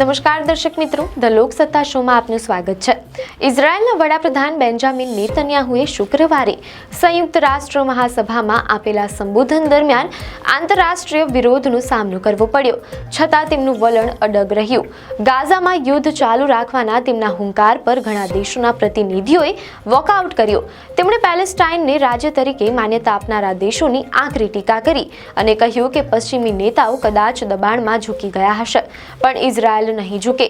નમસ્કાર દર્શક મિત્રો, ધ લોકસત્તા શોમાં આપનું સ્વાગત છે. ઇઝરાયેલના વડાપ્રધાન બેન્જામિન નેતન્યાહુએ શુક્રવારે સંયુક્ત રાષ્ટ્ર મહાસભામાં આપેલા સંબોધન દરમિયાન આંતરરાષ્ટ્રીય વિરોધનો સામનો કરવો પડ્યો, છતાં તેમનું વલણ અડગ રહ્યું. ગાઝામાં યુદ્ધ ચાલુ રાખવાના તેમના હુંકાર પર ઘણા દેશોના પ્રતિનિધિઓએ વોકઆઉટ કર્યો. તેમણે પેલેસ્ટાઇનને રાજ્ય તરીકે માન્યતા આપનારા દેશોની આકરી ટીકા કરી અને કહ્યું કે પશ્ચિમી નેતાઓ કદાચ દબાણમાં ઝૂકી ગયા હશે, પણ ઇઝરાયેલ નહીં ઝૂકે.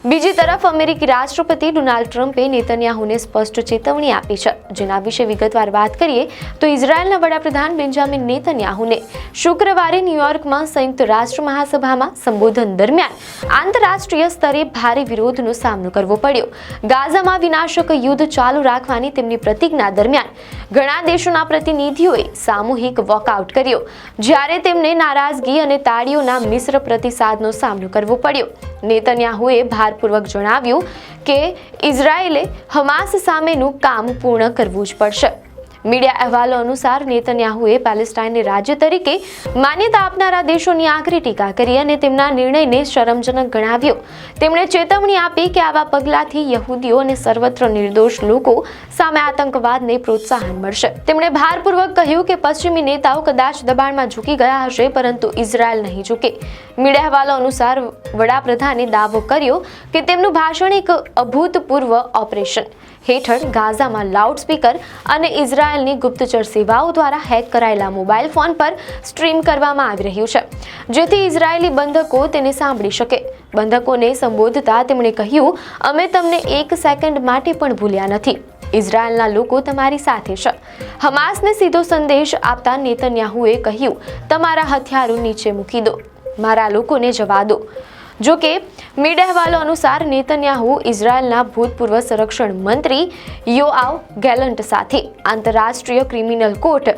બીજી તરફ અમેરિકી રાષ્ટ્રપતિ ડોનાલ્ડ ટ્રમ્પે નેતન્યાહુને સ્પષ્ટ ચેતવણી આપી છે. જેના વિશે વિગતવાર વાત કરીએ તો ઇઝરાયેલના વડાપ્રધાન બેન્જામિન નેતન્યાહુને શુક્રવારે ન્યૂયોર્કમાં સંયુક્ત રાષ્ટ્ર મહાસભામાં સંબોધન દરમિયાન આંતરરાષ્ટ્રીય સ્તરે ભારે વિરોધનો સામનો કરવો પડ્યો. ગાઝામાં વિનાશક યુદ્ધ ચાલુ રાખવાની તેમની પ્રતિજ્ઞા દરમિયાન ઘણા દેશોના પ્રતિનિધિઓએ સામૂહિક વોકઆઉટ કર્યો, જ્યારે તેમને નારાજગી અને તાળીઓના મિશ્ર પ્રતિસાદનો સામનો કરવો પડ્યો. નેતન્યાહુએ ભારપૂર્વક જણાવ્યું કે ઇઝરાયેલે હમાસ સામેનું કામ પૂર્ણ કરવું જ પડશે. મીડિયા અહેવાલો અનુસાર નેતન્યાહુએ પેલેસ્ટાઇનને રાજ્ય તરીકે માન્યતા આપનારા દેશોની આકરી ટીકા કરી અને તેમના નિર્ણયને શરમજનક ગણાવ્યો. તેમણે ચેતવણી આપી કે આવા પગલાંથી યહૂદીઓ અને સર્વત્ર નિર્દોષ લોકો સામે આતંકવાદને પ્રોત્સાહન મળશે. તેમણે ભારપૂર્વક કહ્યું કે પશ્ચિમી નેતાઓ કદાચ દબાણમાં ઝૂકી ગયા હશે, પરંતુ ઇઝરાયેલ નહીં ઝૂકે. મીડિયા અહેવાલો અનુસાર વડાપ્રધાને દાવો કર્યો કે તેમનું ભાષણ એક અભૂતપૂર્વ ઓપરેશન હેઠળ ગાઝામાં લાઉડસ્પીકર અને ઇઝરાયેલની ગુપ્તચર સેવાઓ દ્વારા હેક કરાયેલા મોબાઈલ ફોન પર સ્ટ્રીમ કરવામાં આવી રહ્યું છે, જેથી ઇઝરાયેલી બંધકો તેને સાંભળી શકે. બંધકોને સંબોધતા તેમણે કહ્યું, અમે તમને એક સેકન્ડ માટે પણ ભૂલ્યા નથી. ઇઝરાયેલના લોકો તમારી સાથે છે. હમાસને સીધો સંદેશ આપતા નેતન્યાહુએ કહ્યું, તમારા હથિયારો નીચે મૂકી દો, મારા લોકોને જવા દો. જો કે મીડિયા અહેવાલો અનુસાર નેતન્યાહુ ઇઝરાયેલના ભૂતપૂર્વ સંરક્ષણ મંત્રી યોઆવ ગેલન્ટ સાથે આંતરરાષ્ટ્રીય ક્રિમિનલ કોર્ટ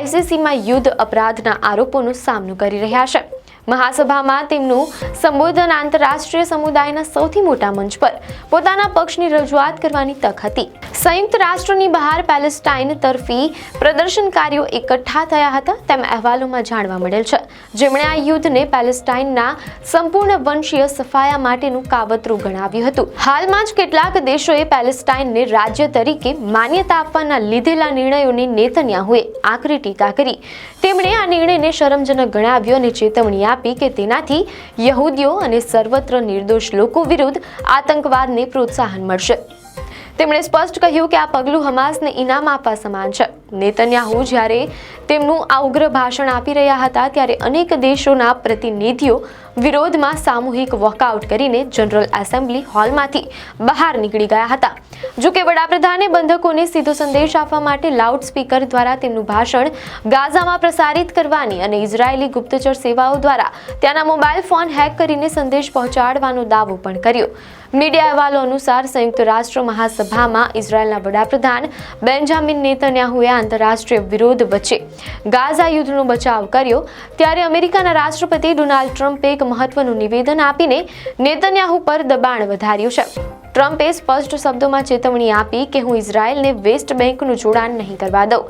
ICCમાં યુદ્ધ અપરાધના આરોપોનો સામનો કરી રહ્યા છે. મહાસભામાં તેમનું સંબોધન આંતરરાષ્ટ્રીય સમુદાયના સૌથી મોટા મંચ પર પોતાના પક્ષની રજૂઆત કરવાની તક હતી. સંયુક્ત રાષ્ટ્રની બહાર પેલેસ્ટાઇન તરફી પ્રદર્શનકારીઓ એકઠા થયા હતા તેમ અહેવાલોમાં જાણવા મળેલ છે, જેમણે આ યુદ્ધને પેલેસ્ટાઇનના સંપૂર્ણ વંશીય સફાયા માટેનું કાવતરું ગણાવ્યું હતું. હાલમાં જ કેટલાક દેશોએ પેલેસ્ટાઇનને રાજ્ય તરીકે માન્યતા આપવાના લીધેલા નિર્ણયોની નેતન્યાહુએ આકરી ટીકા કરી. તેમણે આ નિર્ણયને શરમજનક ગણાવ્યો અને ચેતવણી આપી કે તેનાથી યહૂદીઓ અને સર્વત્ર નિર્દોષ લોકો વિરુદ્ધ આતંકવાદને પ્રોત્સાહન મળશે. તેમણે સ્પષ્ટ કહ્યું કે આ પગલું હમાસને ઇનામ આપવા સમાન છે. નેતન્યાહુ જ્યારે તેમનું આ ઉગ્ર ભાષણ આપી રહ્યા હતા ત્યારે અનેક દેશોના પ્રતિનિધિઓ વિરોધમાં સામૂહિક વોકઆઉટ કરીને જનરલ એસેમ્બલી હોલમાંથી બહાર નીકળી ગયા હતા. જો કે વડાપ્રધાને બંધકોને સીધો સંદેશ આપવા માટે લાઉડસ્પીકર દ્વારા તેમનું ભાષણ ગાઝામાં પ્રસારિત કરવાની અને ઇઝરાયેલી ગુપ્તચર સેવાઓ દ્વારા ત્યાંના મોબાઈલ ફોન હેક કરીને સંદેશ પહોંચાડવાનો દાવો પણ કર્યો. મીડિયા અહેવાલો અનુસાર સંયુક્ત રાષ્ટ્ર મહાસભામાં ઇઝરાયેલના વડાપ્રધાન બેન્જામિન નેતન્યાહુએ આંતરરાષ્ટ્રીય વિરોધ વચ્ચે ગાઝા યુદ્ધનો બચાવ કર્યો, ત્યારે અમેરિકાના રાષ્ટ્રપતિ ડોનાલ્ડ ટ્રમ્પે એક મહત્વનું નિવેદન આપીને નેતન્યાહુ પર દબાણ વધાર્યું છે. ટ્રમ્પે સ્પષ્ટ શબ્દોમાં ચેતવણી આપી કે હું ઇઝરાયેલને વેસ્ટ બેંકનું જોડાણ નહીં કરવા દઉં,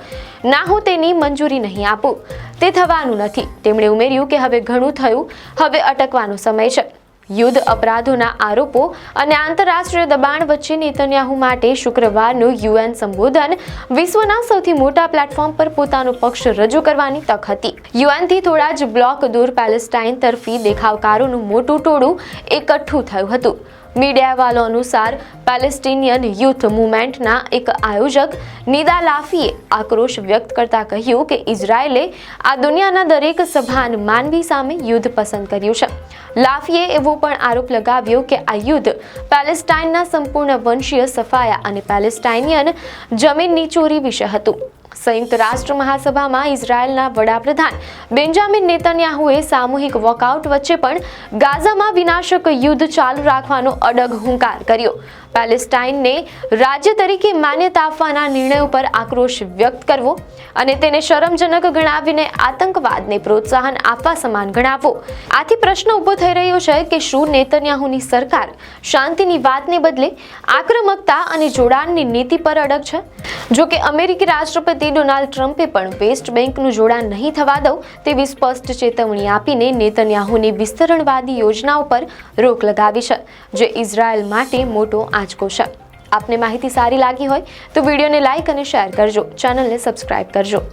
ના હું તેની મંજૂરી નહીં આપું. તે થવાનું નથી. તેમણે ઉમેર્યું કે હવે ઘણું થયું, હવે અટકવાનો સમય છે. યુદ્ધ અપરાધોના આરોપો અને આંતરરાષ્ટ્રીય દબાણ વચ્ચે નેતન્યાહુ માટે શુક્રવારનું UN સંબોધન વિશ્વના સૌથી મોટા પ્લેટફોર્મ પર પોતાનો પક્ષ રજૂ કરવાની તક હતી. UNથી થોડા જ બ્લોક દૂર પેલેસ્ટાઇન તરફી દેખાવકારોનું મોટું ટોળું એકઠું થયું હતું. મીડિયા અહેવાલો અનુસાર પેલેસ્ટિનિયન યુથ મૂવમેન્ટના એક આયોજક નિદા લાફીએ આક્રોશ વ્યક્ત કરતા કહ્યું કે ઇઝરાયેલે આ દુનિયાના દરેક સભાન માનવી સામે યુદ્ધ પસંદ કર્યું છે. લાફીએ એવો પણ આરોપ લગાવ્યો કે આ યુદ્ધ પેલેસ્ટાઇનના સંપૂર્ણ વંશીય સફાયા અને પેલેસ્ટાઇનિયન જમીનની ચોરી વિશે હતું. સંયુક્ત રાષ્ટ્ર મહાસભામાં ઇઝરાયેલના વડાપ્રધાન બેન્જામિન નેતન્યાહુએ સામૂહિક વોકઆઉટ વચ્ચે પણ ગાઝામાં વિનાશક યુદ્ધ ચાલુ રાખવાનો અડગ હુંકાર કર્યો. પેલેસ્ટાઇનને રાજ્ય તરીકે માન્યતા આપવાના નિર્ણય ઉપર આક્રોશ વ્યક્ત કરવો અને તેને શરમજનક ગણાવીને આતંકવાદને પ્રોત્સાહન આપવા સમાન ગણાવવો. આથી પ્રશ્ન ઊભો થઈ રહ્યો છે કે શું નેતન્યાહુની સરકાર શાંતિની વાતને બદલે આક્રમકતા અને જોડાણની નીતિ પર અડગ છે? જો કે અમેરિકી રાષ્ટ્રપતિ ડોનાલ્ડ ટ્રમ્પે પણ વેસ્ટ બેંકનું જોડાણ નહીં થવા દઉં તેવી સ્પષ્ટ ચેતવણી આપીને નેતન્યાહુની વિસ્તરણવાદી યોજનાઓ પર રોક લગાવી છે, જે ઇઝરાયલ માટે મોટો આંચકો છે. આપને માહિતી સારી લાગી હોય તો વિડીયોને લાઇક અને શેર કરજો, ચેનલને સબસ્ક્રાઇબ કરજો.